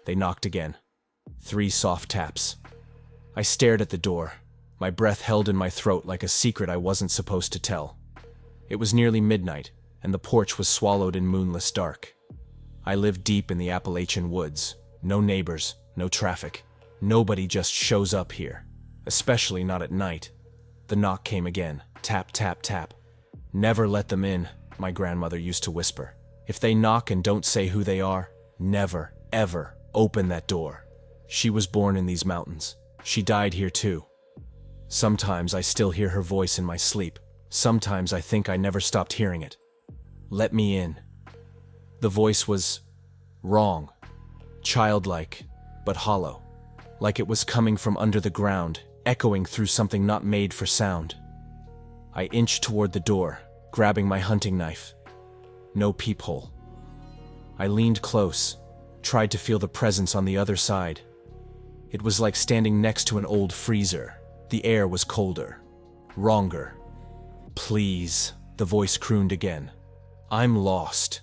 They knocked again. 3 soft taps. I stared at the door, my breath held in my throat like a secret I wasn't supposed to tell. It was nearly midnight, and the porch was swallowed in moonless dark. I lived deep in the Appalachian woods. No neighbors, no traffic. Nobody just shows up here, especially not at night. The knock came again. Tap, tap, tap. "Never let them in," my grandmother used to whisper. "If they knock and don't say who they are, never, ever open that door." She was born in these mountains. She died here too. Sometimes I still hear her voice in my sleep. Sometimes I think I never stopped hearing it. "Let me in." The voice was wrong, childlike, but hollow, like it was coming from under the ground, echoing through something not made for sound. I inched toward the door, grabbing my hunting knife. No peephole. I leaned close, tried to feel the presence on the other side. It was like standing next to an old freezer. The air was colder, wronger. "Please," the voice crooned again. "I'm lost."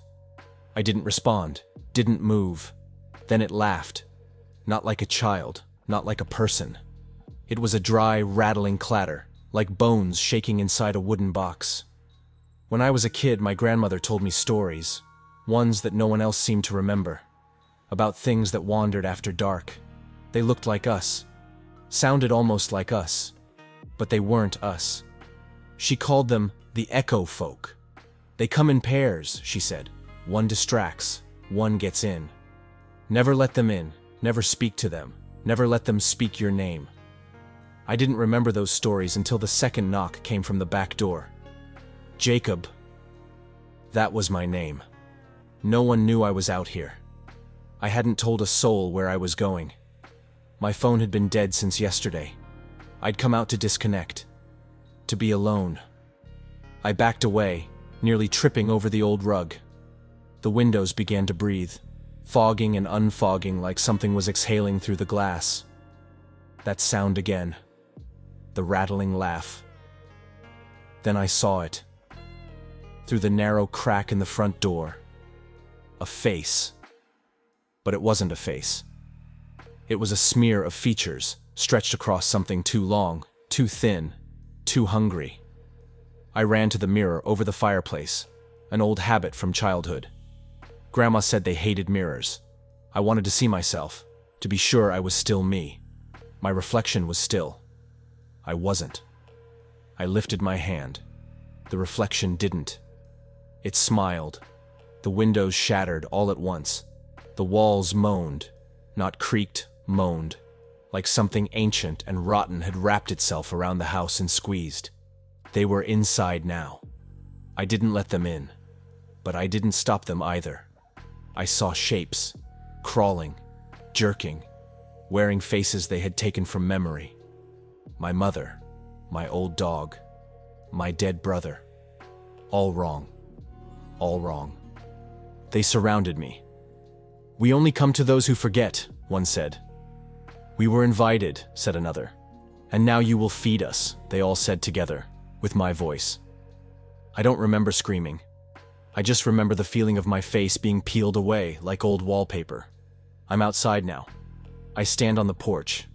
I didn't respond, didn't move. Then it laughed. Not like a child, not like a person. It was a dry, rattling clatter, like bones shaking inside a wooden box. When I was a kid, my grandmother told me stories, ones that no one else seemed to remember, about things that wandered after dark. They looked like us, sounded almost like us, but they weren't us. She called them the echo folk. "They come in pairs," she said. "One distracts, one gets in. Never let them in, never speak to them, never let them speak your name." I didn't remember those stories until the second knock came from the back door. Jacob. That was my name. No one knew I was out here. I hadn't told a soul where I was going. My phone had been dead since yesterday. I'd come out to disconnect, to be alone. I backed away, nearly tripping over the old rug. The windows began to breathe, fogging and unfogging like something was exhaling through the glass. That sound again. The rattling laugh. Then I saw it. Through the narrow crack in the front door. A face. But it wasn't a face. It was a smear of features stretched across something too long, too thin, too hungry. I ran to the mirror over the fireplace, an old habit from childhood. Grandma said they hated mirrors. I wanted to see myself, to be sure I was still me. My reflection was still. I wasn't. I lifted my hand. The reflection didn't. It smiled. The windows shattered all at once. The walls moaned, not creaked, moaned, like something ancient and rotten had wrapped itself around the house and squeezed. They were inside now. I didn't let them in, but I didn't stop them either. I saw shapes, crawling, jerking, wearing faces they had taken from memory. My mother, my old dog, my dead brother. All wrong. All wrong. They surrounded me. "We only come to those who forget," one said. "We were invited," said another. "And now you will feed us," they all said together, with my voice. I don't remember screaming. I just remember the feeling of my face being peeled away like old wallpaper. I'm outside now. I stand on the porch.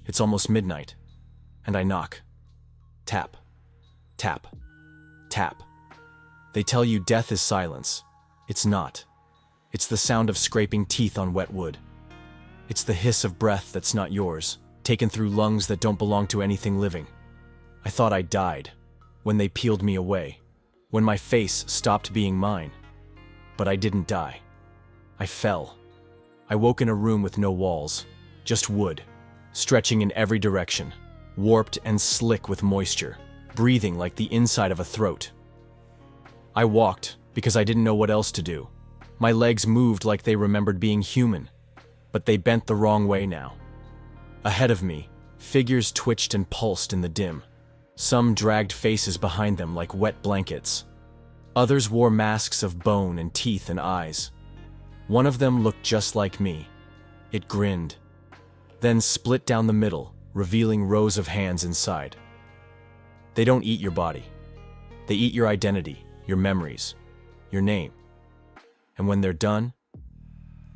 It's almost midnight. And I knock. Tap. Tap. Tap. They tell you death is silence. It's not. It's the sound of scraping teeth on wet wood. It's the hiss of breath that's not yours, taken through lungs that don't belong to anything living. I thought I died, when they peeled me away, when my face stopped being mine. But I didn't die. I fell. I woke in a room with no walls, just wood, stretching in every direction, warped and slick with moisture, breathing like the inside of a throat. I walked because I didn't know what else to do. My legs moved like they remembered being human, but they bent the wrong way now. Ahead of me, figures twitched and pulsed in the dim. Some dragged faces behind them like wet blankets. Others wore masks of bone and teeth and eyes. One of them looked just like me. It grinned, then split down the middle, revealing rows of hands inside. They don't eat your body. They eat your identity, your memories, your name. And when they're done,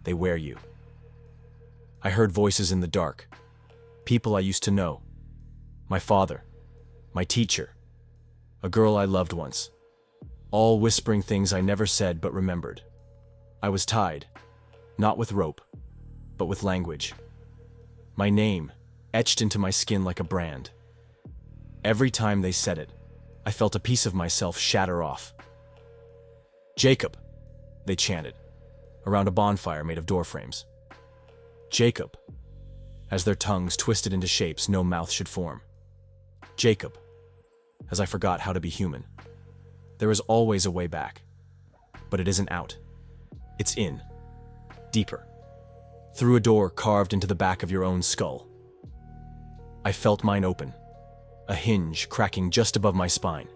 they wear you. I heard voices in the dark. People I used to know. My father. My teacher. A girl I loved once. All whispering things I never said but remembered. I was tied. Not with rope, but with language. My name, etched into my skin like a brand. Every time they said it, I felt a piece of myself shatter off. Jacob, they chanted, around a bonfire made of door frames. Jacob, as their tongues twisted into shapes no mouth should form. Jacob, as I forgot how to be human. There is always a way back, but it isn't out. It's in, deeper, through a door carved into the back of your own skull. I felt mine open, a hinge cracking just above my spine,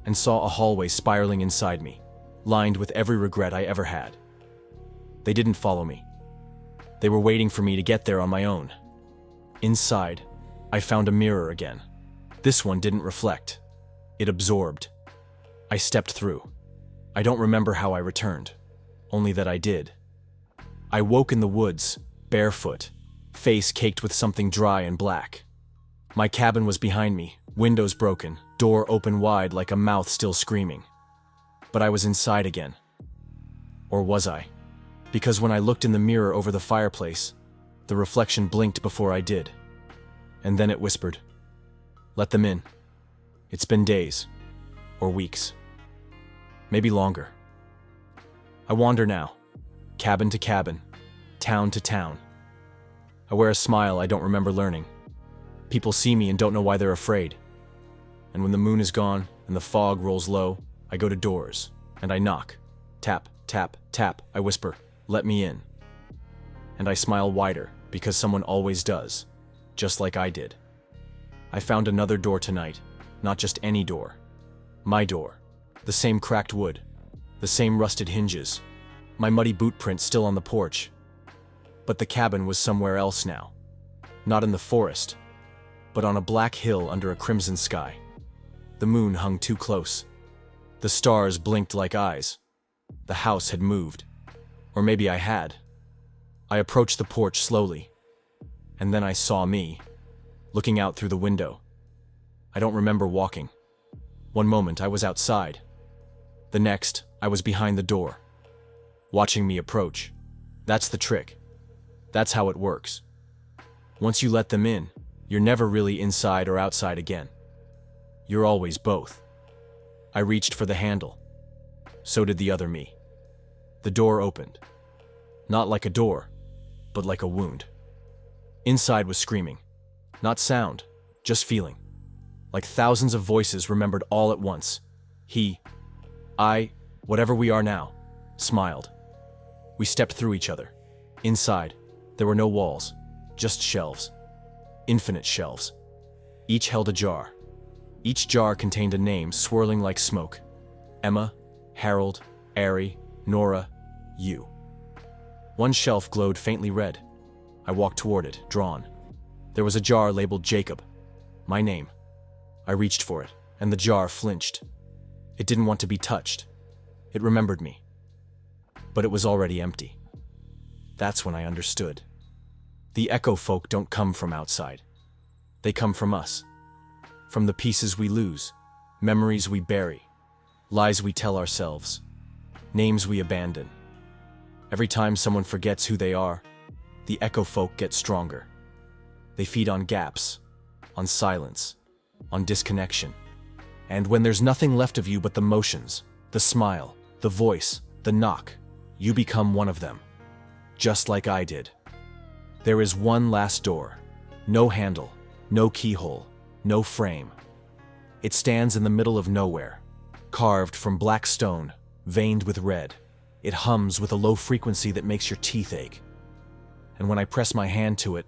and saw a hallway spiraling inside me, lined with every regret I ever had. They didn't follow me. They were waiting for me to get there on my own. Inside, I found a mirror again. This one didn't reflect. It absorbed. I stepped through. I don't remember how I returned, only that I did. I woke in the woods, barefoot, face caked with something dry and black. My cabin was behind me, windows broken, door open wide like a mouth still screaming. But I was inside again. Or was I? Because when I looked in the mirror over the fireplace, the reflection blinked before I did. And then it whispered, "Let them in. It's been days. Or weeks. Maybe longer." I wander now, cabin to cabin, town to town. I wear a smile I don't remember learning. People see me and don't know why they're afraid. And when the moon is gone and the fog rolls low, I go to doors, and I knock. Tap, tap, tap, I whisper, "Let me in." And I smile wider, because someone always does, just like I did. I found another door tonight, not just any door. My door. The same cracked wood. The same rusted hinges. My muddy boot print still on the porch. But the cabin was somewhere else now. Not in the forest, but on a black hill under a crimson sky. The moon hung too close. The stars blinked like eyes. The house had moved. Or maybe I had. I approached the porch slowly, and then I saw me, looking out through the window. I don't remember walking. One moment I was outside. The next, I was behind the door, watching me approach. That's the trick. That's how it works. Once you let them in, you're never really inside or outside again. You're always both. I reached for the handle. So did the other me. The door opened. Not like a door, but like a wound. Inside was screaming. Not sound, just feeling. Like thousands of voices remembered all at once. He, I, whatever we are now, smiled. We stepped through each other. Inside, there were no walls, just shelves. Infinite shelves. Each held a jar. Each jar contained a name swirling like smoke. Emma, Harold, Ari, Nora, you. One shelf glowed faintly red. I walked toward it, drawn. There was a jar labeled Jacob. My name. I reached for it, and the jar flinched. It didn't want to be touched. It remembered me. But it was already empty. That's when I understood. The echo folk don't come from outside. They come from us. From the pieces we lose, memories we bury, lies we tell ourselves, names we abandon. Every time someone forgets who they are, the echo folk get stronger. They feed on gaps, on silence, on disconnection. And when there's nothing left of you but the motions, the smile, the voice, the knock, you become one of them. Just like I did. There is one last door. No handle, no keyhole, no frame. It stands in the middle of nowhere, carved from black stone, veined with red. It hums with a low frequency that makes your teeth ache. And when I press my hand to it,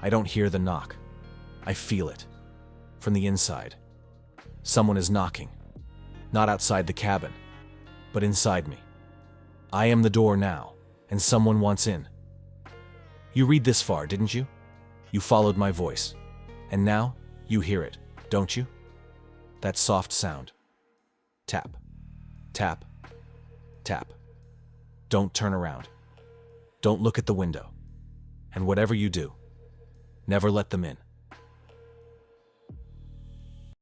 I don't hear the knock. I feel it. From the inside. Someone is knocking. Not outside the cabin, but inside me. I am the door now, and someone wants in. You read this far, didn't you? You followed my voice. And now, you hear it, don't you? That soft sound. Tap. Tap. Tap. Don't turn around. Don't look at the window. And whatever you do, never let them in.